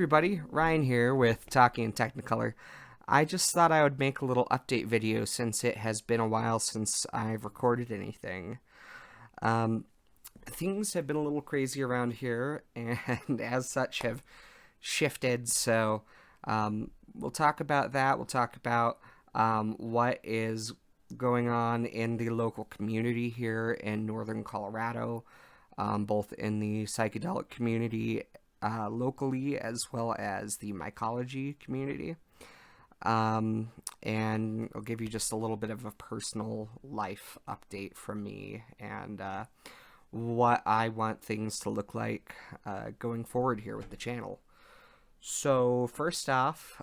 everybody, Ryan here with Talking in Technicolor. I just thought I would make a little update video since it has been a while since I've recorded anything. Um, Things have been a little crazy around here and as such have shifted, so we'll talk about that. We'll talk about what is going on in the local community here in northern Colorado, both in the psychedelic community locally as well as the mycology community. And I'll give you just a little bit of a personal life update from me and what I want things to look like going forward here with the channel. So first off,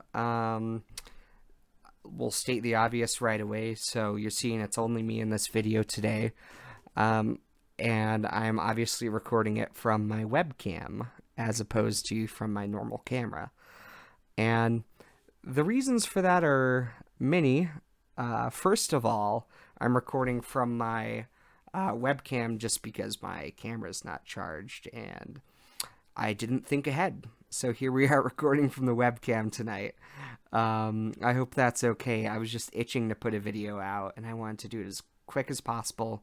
we'll state the obvious right away. So you're seeing it's only me in this video today. And I'm obviously recording it from my webcam as opposed to from my normal camera. And the reasons for that are many. First of all, I'm recording from my webcam just because my camera's not charged and I didn't think ahead. So here we are recording from the webcam tonight. I hope that's okay. I was just itching to put a video out and I wanted to do it as quick as possible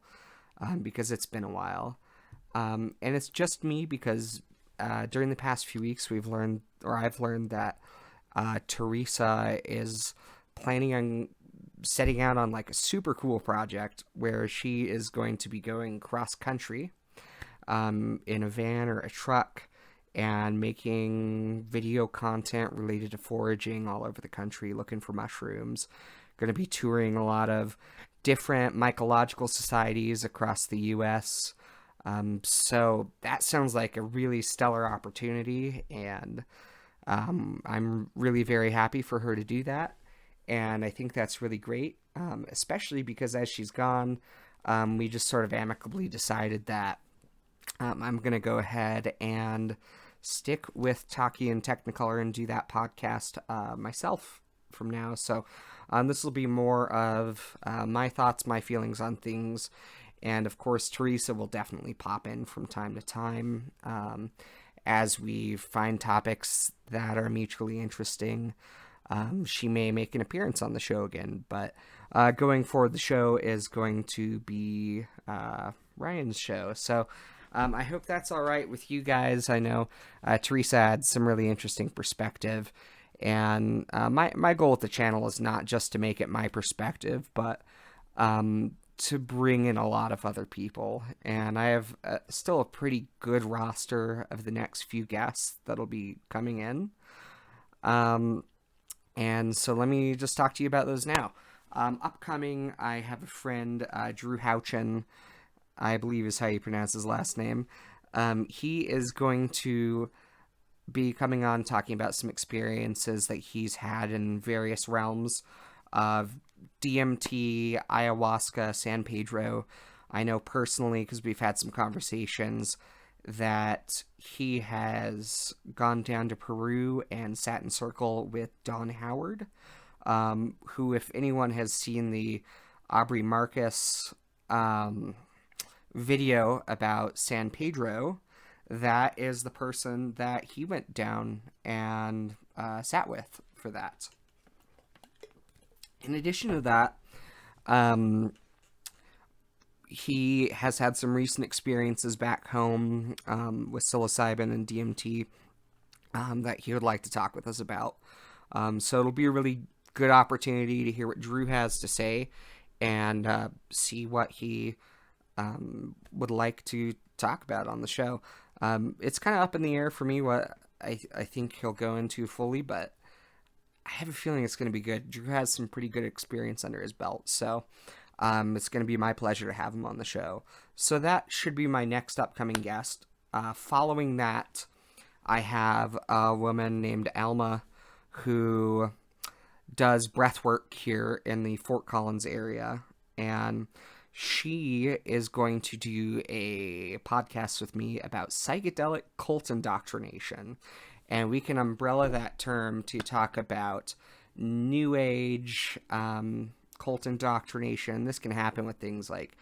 because it's been a while. And it's just me because during the past few weeks I've learned that Teresa is planning on setting out on like a super cool project where she is going to be going cross country in a van or a truck and making video content related to foraging all over the country, looking for mushrooms. Going to be touring a lot of different mycological societies across the U.S. So that sounds like a really stellar opportunity, and I'm really very happy for her to do that. And I think that's really great, especially because as she's gone, we just sort of amicably decided that I'm going to go ahead and stick with Talking in Technicolor and do that podcast myself from now. So this will be more of my thoughts, my feelings on things. And of course, Teresa will definitely pop in from time to time as we find topics that are mutually interesting. She may make an appearance on the show again, but going forward, the show is going to be Ryan's show. So I hope that's all right with you guys. I know Teresa had some really interesting perspective, and my goal with the channel is not just to make it my perspective, but to bring in a lot of other people. And I have still a pretty good roster of the next few guests that'll be coming in. And so let me just talk to you about those now. Upcoming, I have a friend, Drew Houchin, I believe is how you pronounce his last name. He is going to be coming on talking about some experiences that he's had in various realms of DMT, ayahuasca, San Pedro. I know personally, because we've had some conversations, that he has gone down to Peru and sat in circle with Don Howard, who, if anyone has seen the Aubrey Marcus video about San Pedro, that is the person that he went down and sat with for that. In addition to that, he has had some recent experiences back home with psilocybin and DMT that he would like to talk with us about. So it'll be a really good opportunity to hear what Drew has to say and see what he would like to talk about on the show. It's kind of up in the air for me what I think he'll go into fully, but I have a feeling it's going to be good. Drew has some pretty good experience under his belt, so it's going to be my pleasure to have him on the show. So that should be my next upcoming guest. Following that, I have a woman named Alma who does breathwork here in the Fort Collins area, and she is going to do a podcast with me about psychedelic cult indoctrination. And we can umbrella that term to talk about New Age cult indoctrination. This can happen with things like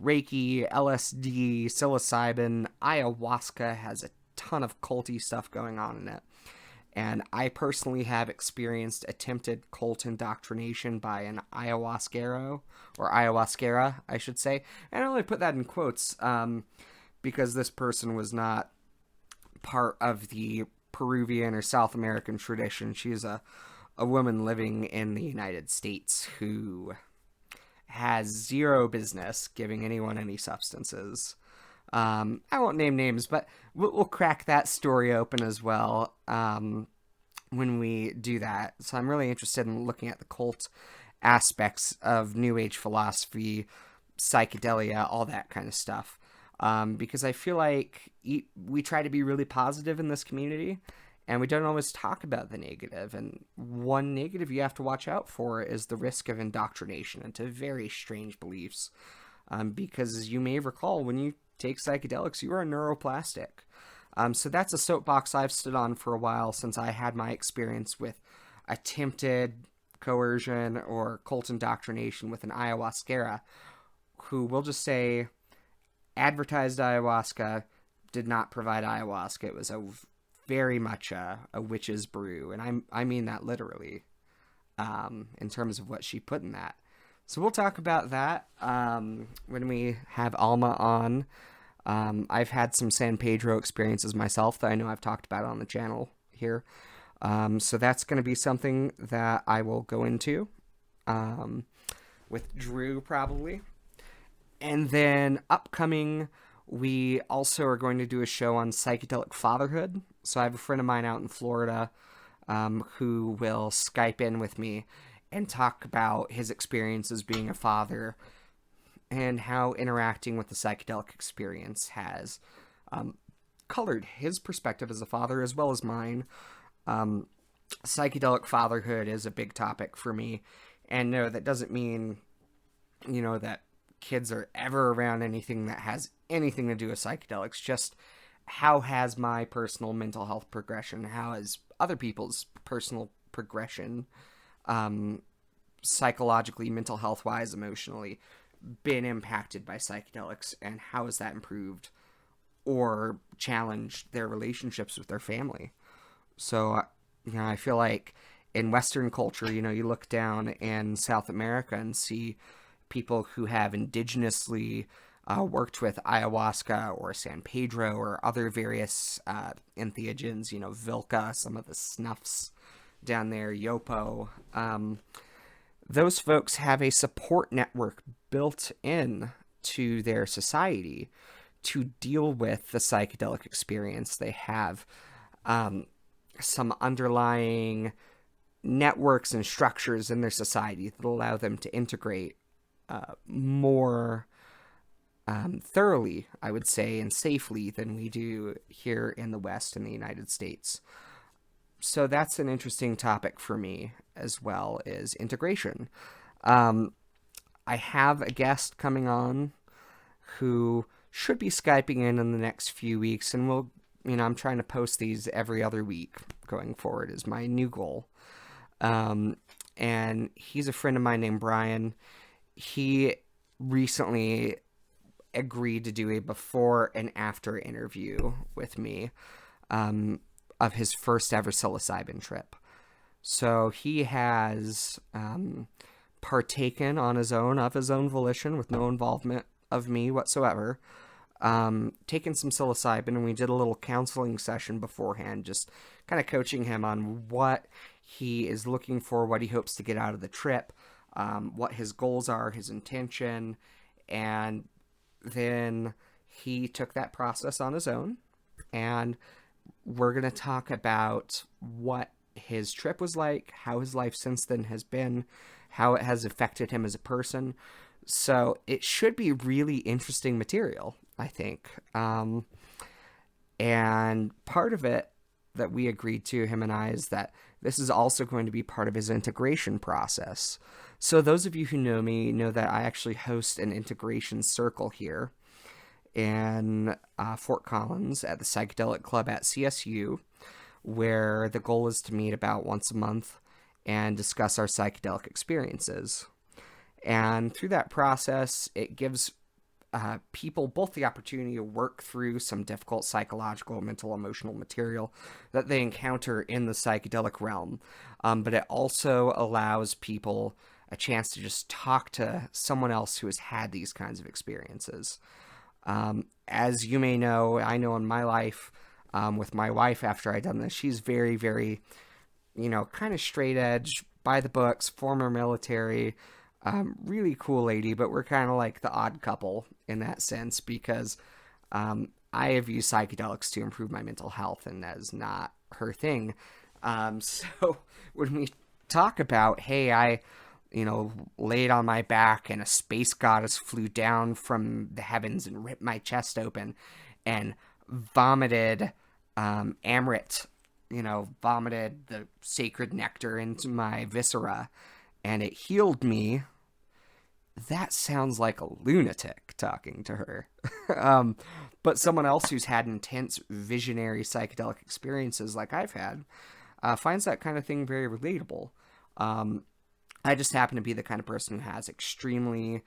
Reiki, LSD, psilocybin. Ayahuasca has a ton of culty stuff going on in it. And I personally have experienced attempted cult indoctrination by an ayahuasquero, or ayahuasquera, I should say. And I only put that in quotes because this person was not part of the Peruvian or South American tradition. She's a woman living in the United States who has zero business giving anyone any substances. I won't name names, but we'll crack that story open as well when we do that. So I'm really interested in looking at the cult aspects of New Age philosophy, psychedelia, all that kind of stuff. Because I feel like we try to be really positive in this community, and we don't always talk about the negative. And one negative you have to watch out for is the risk of indoctrination into very strange beliefs. Because as you may recall, when you take psychedelics, you are neuroplastic. So that's a soapbox I've stood on for a while since I had my experience with attempted coercion or cult indoctrination with an ayahuasquera, who will just say advertised ayahuasca, did not provide ayahuasca. It was very much a witch's brew, and I mean that literally in terms of what she put in that. So we'll talk about that when we have Alma on. I've had some San Pedro experiences myself that I know I've talked about on the channel here. So that's going to be something that I will go into with Drew probably. And then upcoming, we also are going to do a show on psychedelic fatherhood. So I have a friend of mine out in Florida who will Skype in with me and talk about his experiences being a father and how interacting with the psychedelic experience has colored his perspective as a father as well as mine. Psychedelic fatherhood is a big topic for me. And no, that doesn't mean, that kids are ever around anything that has anything to do with psychedelics. Just how has my personal mental health progression, how has other people's personal progression psychologically, mental health wise, emotionally been impacted by psychedelics, and how has that improved or challenged their relationships with their family. So I feel like in Western culture, you look down in South America and see people who have indigenously worked with ayahuasca or San Pedro or other various entheogens, Vilca, some of the snuffs down there, Yopo. Those folks have a support network built in to their society to deal with the psychedelic experience. They have some underlying networks and structures in their society that allow them to integrate more thoroughly, I would say, and safely than we do here in the West in the United States. So that's an interesting topic for me as well, is integration. I have a guest coming on who should be Skyping in the next few weeks, and I'm trying to post these every other week going forward is my new goal. And he's a friend of mine named Brian. He recently agreed to do a before and after interview with me of his first ever psilocybin trip. So he has partaken of his own volition with no involvement of me whatsoever, taken some psilocybin, and we did a little counseling session beforehand, just kind of coaching him on what he is looking for, what he hopes to get out of the trip, what his goals are, his intention, and then he took that process on his own, and we're going to talk about what his trip was like, how his life since then has been, how it has affected him as a person. So it should be really interesting material, I think. And part of it that we agreed to, him and I, is that this is also going to be part of his integration process. So those of you who know me know that I actually host an integration circle here in Fort Collins at the Psychedelic Club at CSU, where the goal is to meet about once a month and discuss our psychedelic experiences. And through that process, it gives people both the opportunity to work through some difficult psychological, mental, emotional material that they encounter in the psychedelic realm. But it also allows people a chance to just talk to someone else who has had these kinds of experiences. As you may know, I know in my life, with my wife after I done this, she's very, very, kind of straight edge, by the books, former military, really cool lady, but we're kind of like the odd couple in that sense because I have used psychedelics to improve my mental health, and that is not her thing. So when we talk about, hey, I laid on my back and a space goddess flew down from the heavens and ripped my chest open and vomited Amrit, vomited the sacred nectar into my viscera and it healed me. That sounds like a lunatic talking to her. But someone else who's had intense visionary psychedelic experiences like I've had finds that kind of thing very relatable. I just happen to be the kind of person who has extremely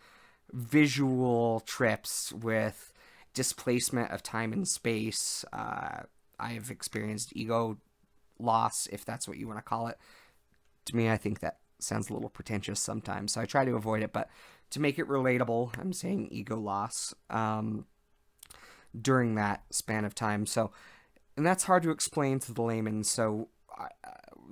visual trips with displacement of time and space. I've experienced ego loss, if that's what you want to call it. To me, I think that sounds a little pretentious sometimes, so I try to avoid it. But to make it relatable, I'm saying ego loss during that span of time. So, and that's hard to explain to the layman. So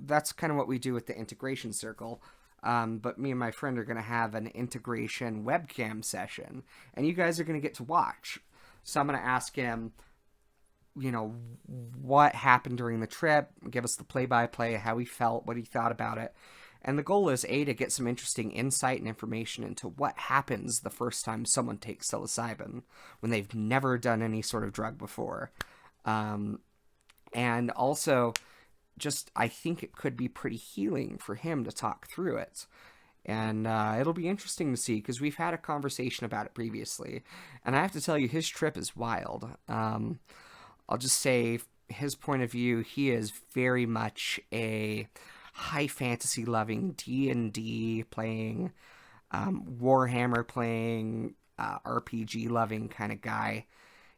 that's kind of what we do with the integration circle. But me and my friend are going to have an integration webcam session, and you guys are going to get to watch. So I'm going to ask him, what happened during the trip, give us the play-by-play, how he felt, what he thought about it. And the goal is, A, to get some interesting insight and information into what happens the first time someone takes psilocybin when they've never done any sort of drug before. And also, just, I think it could be pretty healing for him to talk through it. And it'll be interesting to see, because we've had a conversation about it previously. And I have to tell you, his trip is wild. I'll just say, his point of view, he is very much a high fantasy loving, D&D playing, Warhammer playing, RPG loving kind of guy.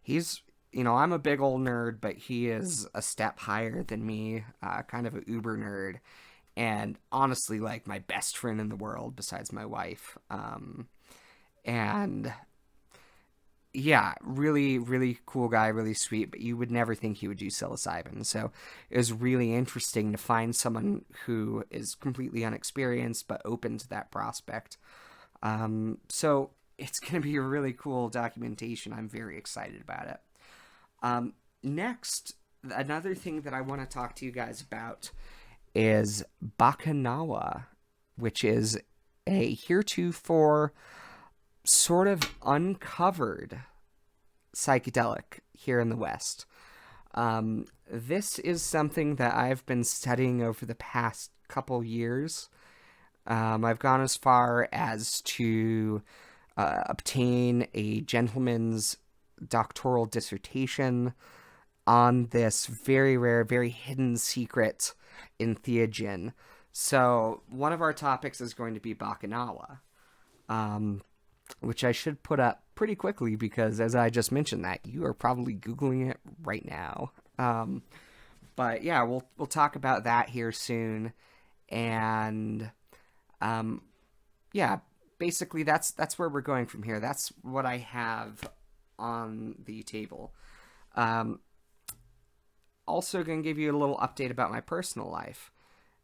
He's, I'm a big old nerd, but he is a step higher than me, kind of an uber nerd, and honestly, like, my best friend in the world besides my wife. And yeah, really, really cool guy, really sweet, but you would never think he would do psilocybin. So it was really interesting to find someone who is completely unexperienced, but open to that prospect. So it's going to be a really cool documentation. I'm very excited about it. Next, another thing that I want to talk to you guys about is Bacchanal, which is a heretofore sort of uncovered psychedelic here in the West. This is something that I've been studying over the past couple years. I've gone as far as to obtain a gentleman's doctoral dissertation on this very rare, very hidden secret entheogen. So one of our topics is going to be Bacchanal, which I should put up pretty quickly because, as I just mentioned, that you are probably Googling it right now. But yeah, we'll talk about that here soon, and yeah, basically that's where we're going from here. That's what I have on the table. Also going to give you a little update about my personal life.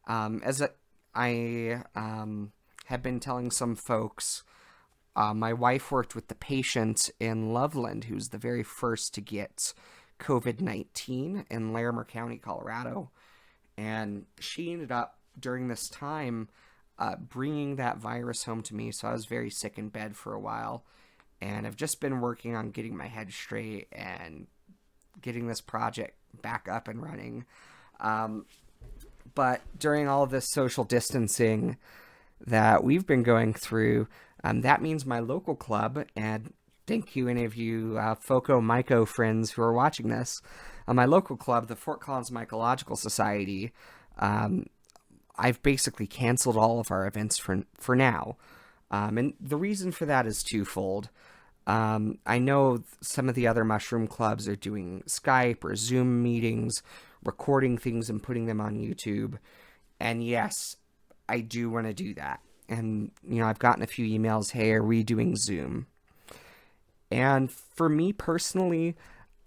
I have been telling some folks, my wife worked with the patient in Loveland, who's the very first to get COVID-19 in Larimer County, Colorado. And she ended up, during this time, bringing that virus home to me. So I was very sick in bed for a while. And I've just been working on getting my head straight and getting this project back up and running. But during all of this social distancing that we've been going through, that means my local club, and thank you any of you Foco Myco friends who are watching this, my local club, the Fort Collins Mycological Society, I've basically canceled all of our events for now. And the reason for that is twofold. I know some of the other mushroom clubs are doing Skype or Zoom meetings, recording things and putting them on YouTube. And yes, I do want to do that. And, I've gotten a few emails, hey, are we doing Zoom? And for me personally,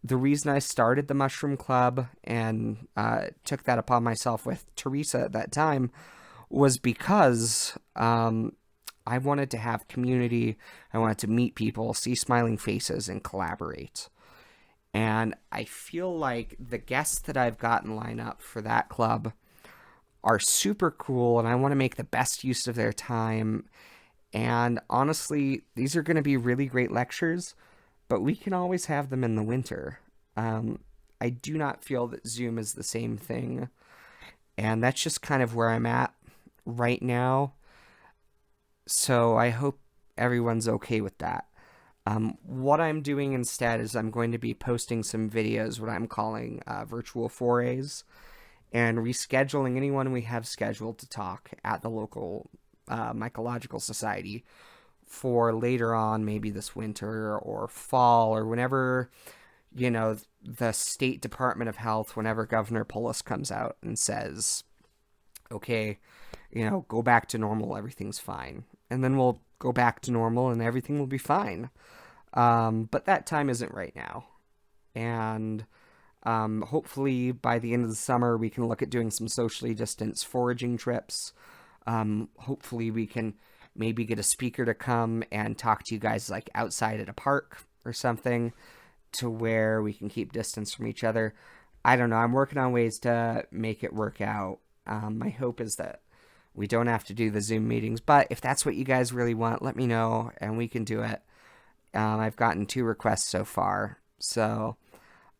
the reason I started the Mushroom Club and took that upon myself with Teresa at that time was because I wanted to have community. I wanted to meet people, see smiling faces, and collaborate. And I feel like the guests that I've gotten lined up for that club are super cool, and I want to make the best use of their time. And honestly, these are going to be really great lectures, but we can always have them in the winter. I do not feel that Zoom is the same thing, and that's just kind of where I'm at right now. So I hope everyone's okay with that. What I'm doing instead is I'm going to be posting some videos, what I'm calling virtual forays, and rescheduling anyone we have scheduled to talk at the local Mycological Society for later on, maybe this winter or fall or whenever, the State Department of Health, whenever Governor Polis comes out and says, okay, go back to normal, everything's fine. And then we'll go back to normal and everything will be fine. But that time isn't right now. And hopefully by the end of the summer, we can look at doing some socially distanced foraging trips. Hopefully we can maybe get a speaker to come and talk to you guys like outside at a park or something to where we can keep distance from each other. I don't know. I'm working on ways to make it work out. My hope is that we don't have to do the Zoom meetings, but if that's what you guys really want, let me know and we can do it. I've gotten 2 requests so far. So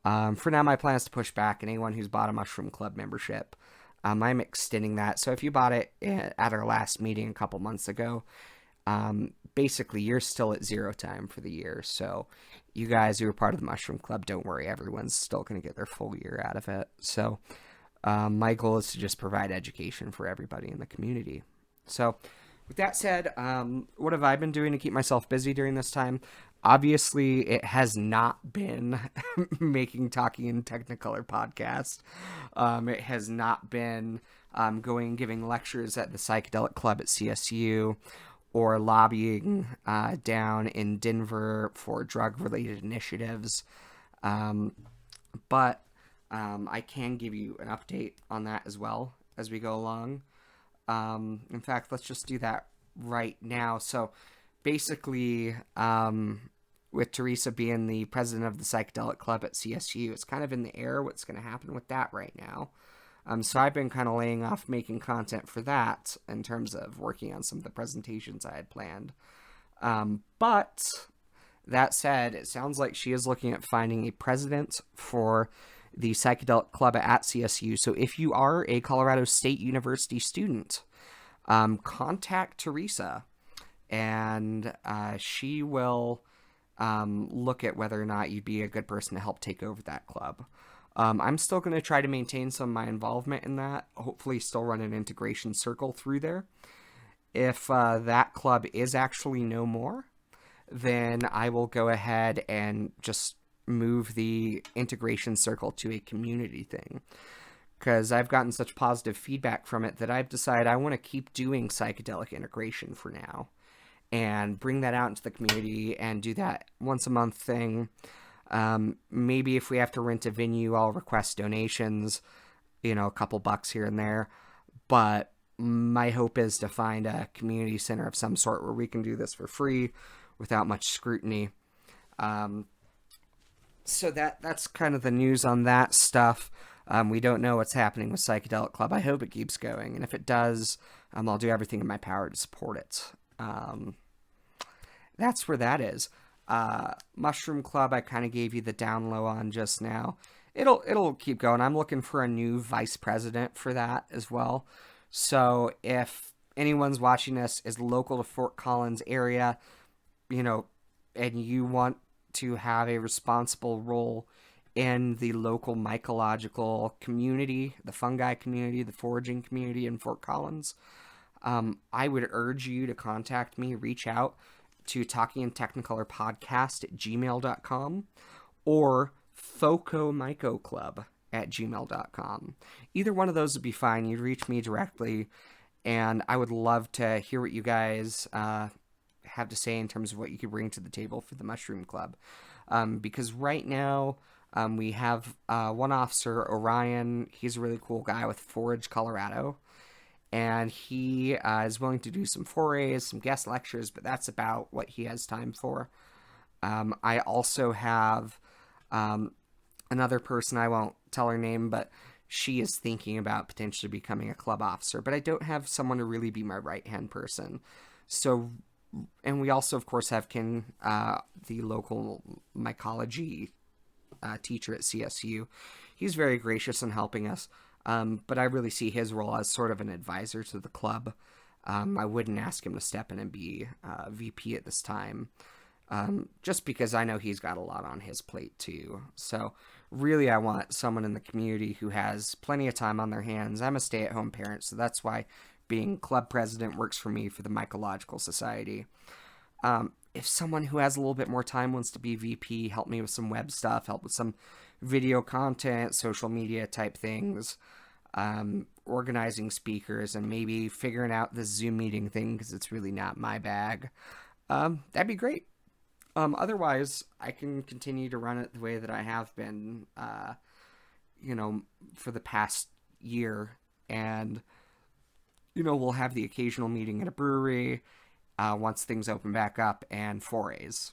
for now, my plan is to push back, and anyone who's bought a Mushroom Club membership, I'm extending that. So if you bought it at our last meeting a couple months ago, basically you're still at 0 time for the year. So you guys who are part of the Mushroom Club, don't worry, everyone's still going to get their full year out of it. So my goal is to just provide education for everybody in the community. So with that said, what have I been doing to keep myself busy during this time? Obviously, it has not been making Talking in Technicolor podcast. It has not been giving lectures at the Psychedelic Club at CSU or lobbying down in Denver for drug-related initiatives. But I can give you an update on that as well as we go along. In fact, let's just do that right now. So basically, with Teresa being the president of the Psychedelic Club at CSU, it's kind of in the air what's going to happen with that right now. So I've been kind of laying off making content for that in terms of working on some of the presentations I had planned. But that said, it sounds like she is looking at finding a president for the Psychedelic Club at CSU. So if you are a Colorado State University student, contact Teresa, and she will look at whether or not you'd be a good person to help take over that club. I'm still going to try to maintain some of my involvement in that, hopefully still run an integration circle through there. If that club is actually no more, then I will go ahead and just move the integration circle to a community thing, because I've gotten such positive feedback from it that I've decided I want to keep doing psychedelic integration for now and bring that out into the community and do that once a month thing. Maybe if we have to rent a venue, I'll request donations, a couple bucks here and there, but my hope is to find a community center of some sort where we can do this for free without much scrutiny. So that's kind of the news on that stuff. We don't know what's happening with Psychedelic Club. I hope it keeps going, and if it does, I'll do everything in my power to support it. That's where that is. Mushroom Club, I kind of gave you the down low on just now. It'll keep going. I'm looking for a new vice president for that as well. So if anyone's watching this is local to Fort Collins area, and you want to have a responsible role in the local mycological community, the fungi community, the foraging community in Fort Collins, I would urge you to contact me, reach out. to talkingintechnicolorpodcast@gmail.com or focomycoclub@gmail.com. Either one of those would be fine. You'd reach me directly, and I would love to hear what you guys have to say in terms of what you could bring to the table for the Mushroom Club. Because right now, we have one officer, Orion. He's a really cool guy with Forge, Colorado. And he is willing to do some forays, some guest lectures, but that's about what he has time for. I also have another person, I won't tell her name, but she is thinking about potentially becoming a club officer. But I don't have someone to really be my right-hand person. So, and we also, of course, have Ken, the local mycology teacher at CSU. He's very gracious in helping us. But I really see his role as sort of an advisor to the club. I wouldn't ask him to step in and be VP at this time, just because I know he's got a lot on his plate too. So really, I want someone in the community who has plenty of time on their hands. I'm a stay-at-home parent, so that's why being club president works for me for the Mycological Society. If someone who has a little bit more time wants to be VP, help me with some web stuff, help with some video content, social media type things, organizing speakers, and maybe figuring out the Zoom meeting thing because it's really not my bag, that'd be great. Otherwise, I can continue to run it the way that I have been, for the past year. And, we'll have the occasional meeting at a brewery once things open back up, and forays.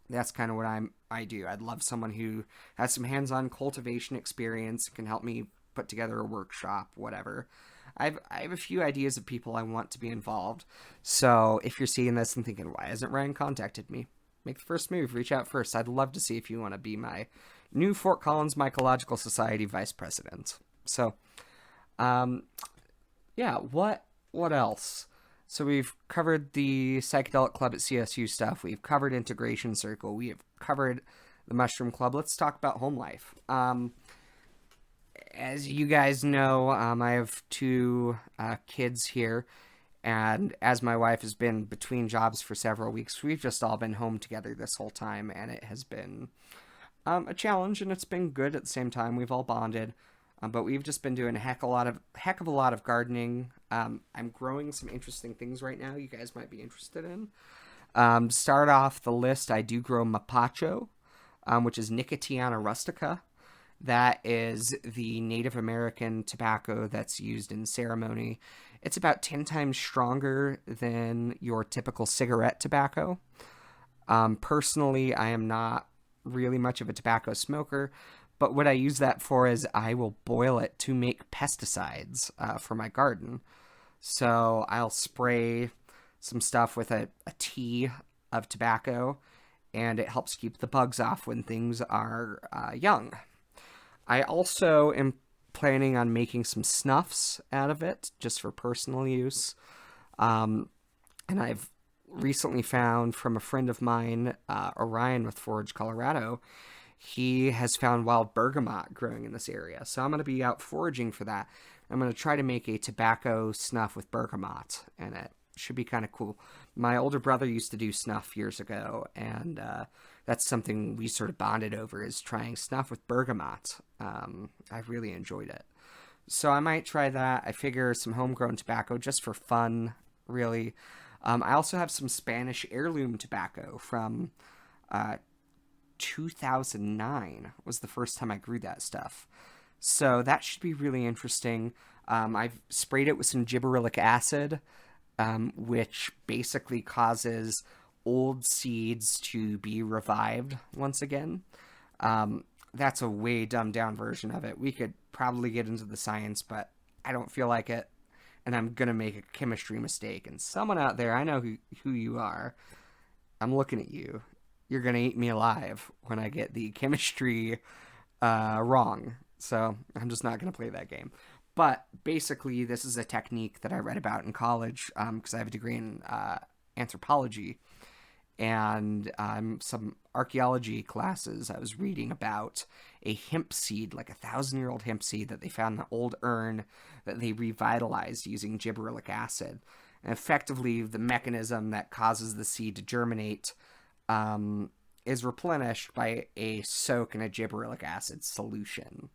That's kind of what I do. I'd love someone who has some hands-on cultivation experience, can help me put together a workshop, whatever. I have a few ideas of people I want to be involved. So if you're seeing this and thinking, why hasn't Ryan contacted me? Make the first move. Reach out first. I'd love to see if you want to be my new Fort Collins Mycological Society vice president. So, what else? So we've covered the Psychedelic Club at CSU stuff. We've covered Integration Circle. We have covered the Mushroom Club. Let's talk about home life. As you guys know, I have two kids here. And as my wife has been between jobs for several weeks, we've just all been home together this whole time. And it has been a challenge, and it's been good at the same time. We've all bonded. But we've just been doing a heck of a lot of gardening. I'm growing some interesting things right now you guys might be interested in. To start off the list, I do grow mapacho, which is Nicotiana rustica. That is the Native American tobacco that's used in ceremony. It's about 10 times stronger than your typical cigarette tobacco. Personally, I am not really much of a tobacco smoker, but what I use that for is I will boil it to make pesticides for my garden. So I'll spray some stuff with a tea of tobacco, and it helps keep the bugs off when things are young. I also am planning on making some snuffs out of it, just for personal use. And I've recently found from a friend of mine, Orion with Forge, Colorado, he has found wild bergamot growing in this area. So I'm going to be out foraging for that. I'm going to try to make a tobacco snuff with bergamot, and it should be kind of cool. My older brother used to do snuff years ago, and that's something we sort of bonded over, is trying snuff with bergamot. I really enjoyed it. So I might try that. I figure some homegrown tobacco just for fun, really. I also have some Spanish heirloom tobacco from 2009 was the first time I grew that stuff. So that should be really interesting. I've sprayed it with some gibberellic acid, which basically causes old seeds to be revived once again. That's a way dumbed down version of it. We could probably get into the science, but I don't feel like it, and I'm going to make a chemistry mistake. And someone out there, I know who you are. I'm looking at you. You're going to eat me alive when I get the chemistry wrong. So I'm just not going to play that game. But basically, this is a technique that I read about in college because I have a degree in anthropology. And some archaeology classes, I was reading about a hemp seed, like 1,000-year-old hemp seed that they found in an old urn that they revitalized using gibberellic acid. And effectively, the mechanism that causes the seed to germinate is replenished by a soak in a gibberellic acid solution.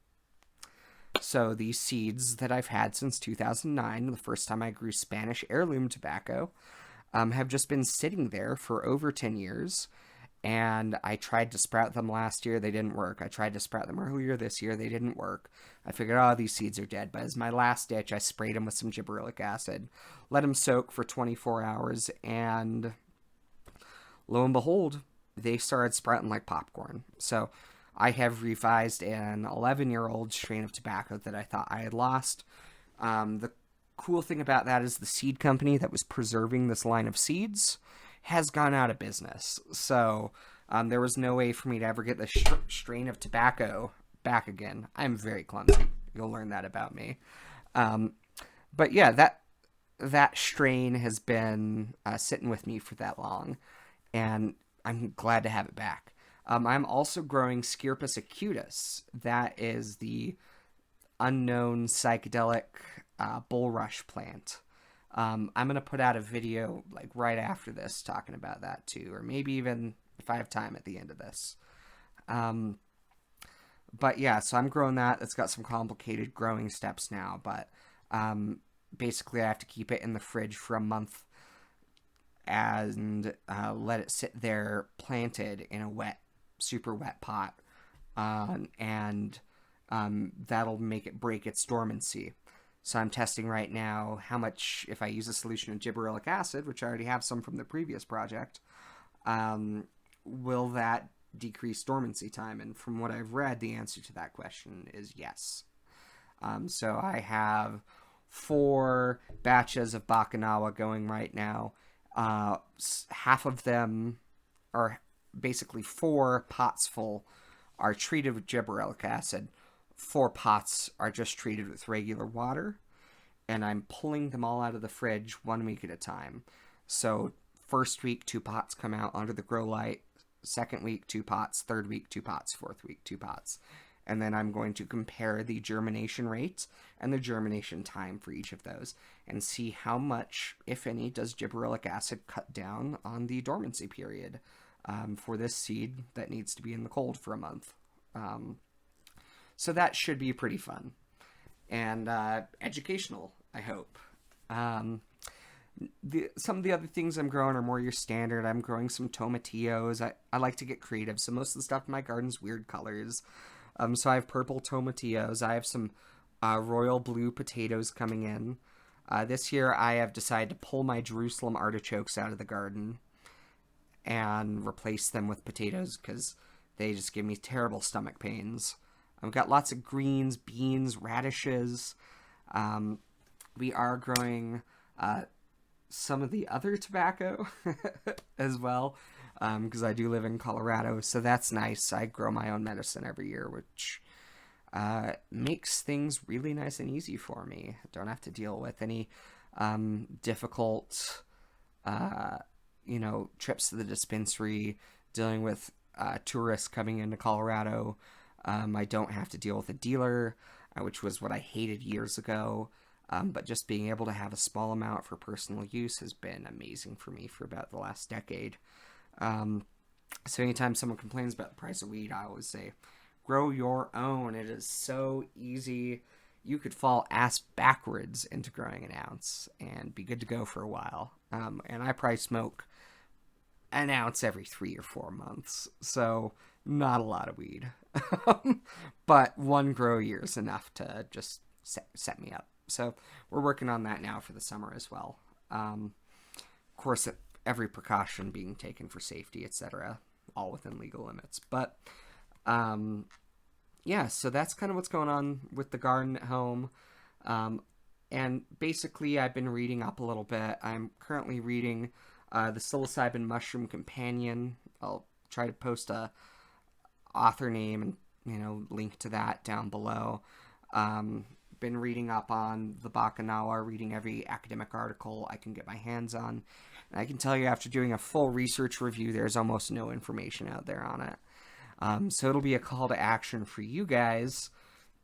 So these seeds that I've had since 2009, the first time I grew Spanish heirloom tobacco, have just been sitting there for over 10 years. And I tried to sprout them last year. They didn't work. I tried to sprout them earlier this year. They didn't work. I figured, oh, these seeds are dead. But as my last ditch, I sprayed them with some gibberellic acid, let them soak for 24 hours, and lo and behold, they started sprouting like popcorn. So I have revised an 11-year-old strain of tobacco that I thought I had lost. The cool thing about that is the seed company that was preserving this line of seeds has gone out of business. So there was no way for me to ever get this strain of tobacco back again. I'm very clumsy. You'll learn that about me. But yeah, that strain has been sitting with me for that long, and I'm glad to have it back. I'm also growing Scirpus acutus. That is the unknown psychedelic bulrush plant. I'm going to put out a video like right after this talking about that too, or maybe even if I have time at the end of this. But yeah, so I'm growing that. It's got some complicated growing steps now, but basically I have to keep it in the fridge for a month and let it sit there planted in a super wet pot, and that'll make it break its dormancy. So I'm testing right now how much, if I use a solution of gibberellic acid, which I already have some from the previous project, will that decrease dormancy time? And from what I've read, the answer to that question is yes. So I have 4 batches of Bakanawa going right now. Half of them are basically 4 pots full are treated with gibberellic acid. 4 pots are just treated with regular water, and I'm pulling them all out of the fridge 1 week at a time. So first week, 2 pots come out under the grow light. Second week, 2 pots. Third week, 2 pots. Fourth week, 2 pots. And then I'm going to compare the germination rate and the germination time for each of those and see how much, if any, does gibberellic acid cut down on the dormancy period for this seed that needs to be in the cold for a month. So that should be pretty fun and educational, I hope. Some of the other things I'm growing are more your standard. I'm growing some tomatillos. I like to get creative, so most of the stuff in my garden's weird colors. So I have purple tomatillos. I have some royal blue potatoes coming in. This year I have decided to pull my Jerusalem artichokes out of the garden and replace them with potatoes because they just give me terrible stomach pains. I've got lots of greens, beans, radishes. We are growing some of the other tobacco as well, because I do live in Colorado, so that's nice. I grow my own medicine every year, which makes things really nice and easy for me. I don't have to deal with any difficult, trips to the dispensary, dealing with tourists coming into Colorado. I don't have to deal with a dealer, which was what I hated years ago. But just being able to have a small amount for personal use has been amazing for me for about the last decade. So anytime someone complains about the price of weed, I always say, grow your own. It is so easy. You could fall ass backwards into growing an ounce and be good to go for a while. And I probably smoke an ounce every 3 or 4 months. So not a lot of weed. But 1 grow year is enough to just set me up. So we're working on that now for the summer as well. Of course, every precaution being taken for safety, etc., all within legal limits. But yeah, so that's kind of what's going on with the garden at home. And basically, I've been reading up a little bit. I'm currently reading the Psilocybin Mushroom Companion. I'll try to post a author name and link to that down below. Been reading up on the Bakanawa, reading every academic article I can get my hands on. And I can tell you, after doing a full research review, there's almost no information out there on it. So it'll be a call to action for you guys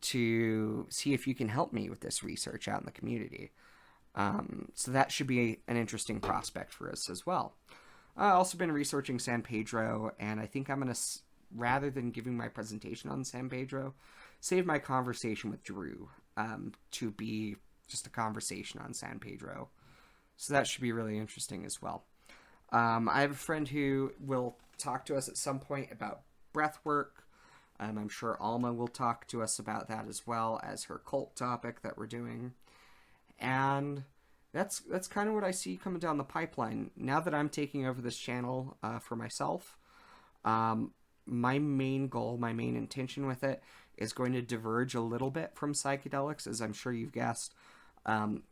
to see if you can help me with this research out in the community. So that should be an interesting prospect for us as well. I've also been researching San Pedro, and I think I'm going to, rather than giving my presentation on San Pedro, save my conversation with Drew to be just a conversation on San Pedro. So that should be really interesting as well. I have a friend who will talk to us at some point about breath work. I'm sure Alma will talk to us about that as well as her cult topic that we're doing. And that's kind of what I see coming down the pipeline. Now that I'm taking over this channel for myself, my main goal, my main intention with it is going to diverge a little bit from psychedelics, as I'm sure you've guessed. I'm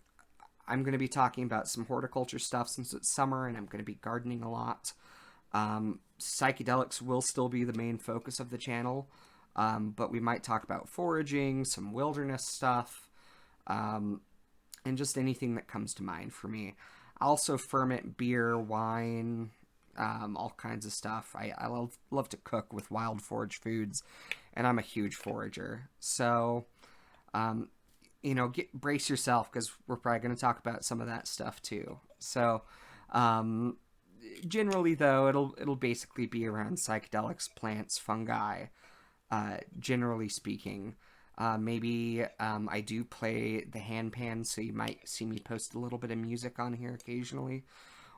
going to be talking about some horticulture stuff since it's summer, and I'm going to be gardening a lot. Psychedelics will still be the main focus of the channel, but we might talk about foraging, some wilderness stuff, and just anything that comes to mind for me. I also ferment beer, wine, all kinds of stuff. I love to cook with wild forage foods, and I'm a huge forager. So, brace yourself, because we're probably going to talk about some of that stuff too. So, generally though, it'll basically be around psychedelics, plants, fungi, generally speaking. Maybe I do play the handpan, so you might see me post a little bit of music on here occasionally,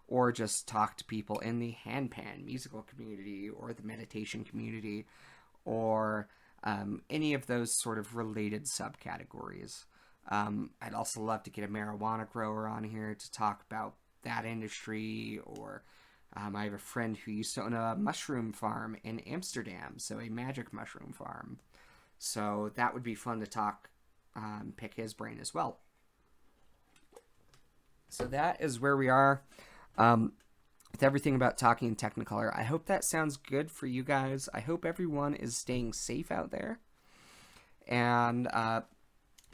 or just talk to people in the handpan musical community or the meditation community, or any of those sort of related subcategories. I'd also love to get a marijuana grower on here to talk about that industry, or I have a friend who used to own a mushroom farm in Amsterdam, so a magic mushroom farm. So that would be fun to talk, pick his brain as well. So that is where we are with everything about talking in Technicolor. I hope that sounds good for you guys. I hope everyone is staying safe out there. And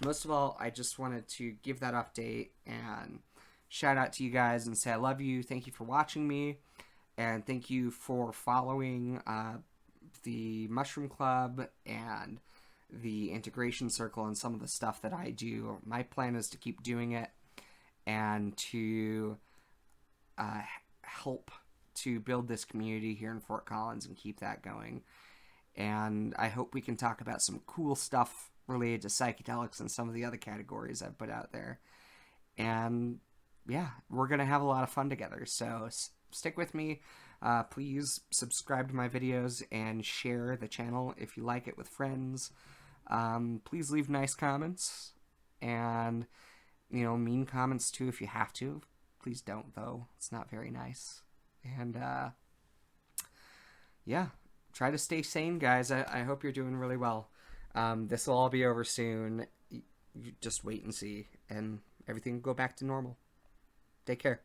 most of all, I just wanted to give that update and shout out to you guys and say I love you. Thank you for watching me. And thank you for following the Mushroom Club and the Integration Circle and some of the stuff that I do. My plan is to keep doing it and to help to build this community here in Fort Collins and keep that going. And I hope we can talk about some cool stuff related to psychedelics and some of the other categories I've put out there. And yeah, we're going to have a lot of fun together. So stick with me. Please subscribe to my videos and share the channel if you like it with friends. Please leave nice comments, and mean comments too if you have to. Please don't, though. It's not very nice. And yeah, try to stay sane, guys. I hope you're doing really well. This will all be over soon. You just wait and see, and everything will go back to normal. Take care.